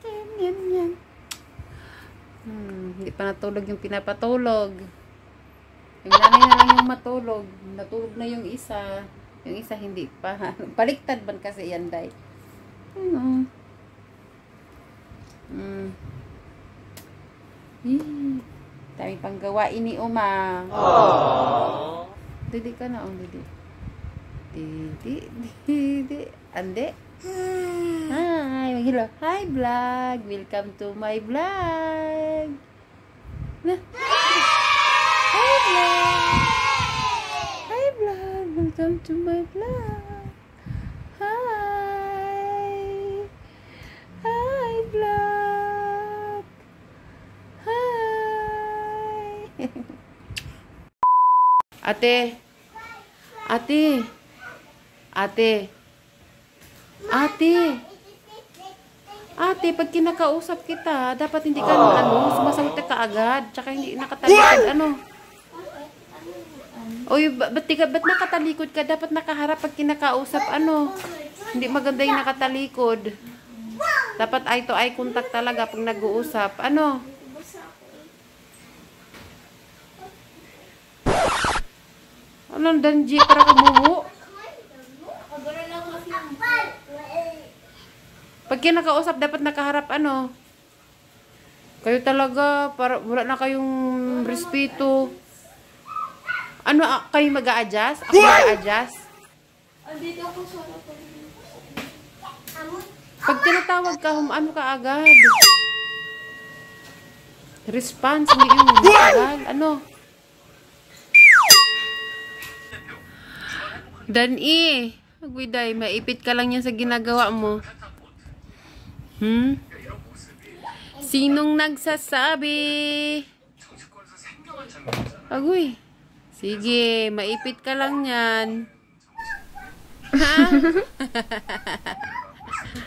Yan, yan. Hindi pa natulog yung pinapatulog. Yung nanay na lang yung matulog. Natulog na yung isa. Yung isa hindi pa. Baliktad ban kasi yan, day. Ano? Dami pang gawain ni Uma. Aww. Didi ka na, Didi. Didi. Ande. Hi, mag-hello. Hi, vlog. Welcome to my vlog. Hi, vlog. Hi, vlog. Welcome to my vlog. Hi. Hi, vlog. Hi. Ate. Ate. Ate. Ate. Ate, pag kinakausap kita, dapat hindi ka sumasagot ka agad. Tsaka hindi nakatalikod, Oy, ba't nakatalikod ka? Dapat nakaharap pag kinakausap, Hindi maganda yung nakatalikod. Dapat eye to eye contact talaga pag nag-uusap. Danji, para kumuho. Pag kinakausap, dapat nakaharap, Kayo talaga, wala na kayong respeto. Kayo mag-a-adjust? Ako mag-a-adjust? Pag tinatawag ka, ka agad? Response, hindi yung matagal. Dani, magwiday, maipit ka lang yan sa ginagawa mo. Sinong nagsasabi? Agoy. Sige, maipit ka lang yan. Ha?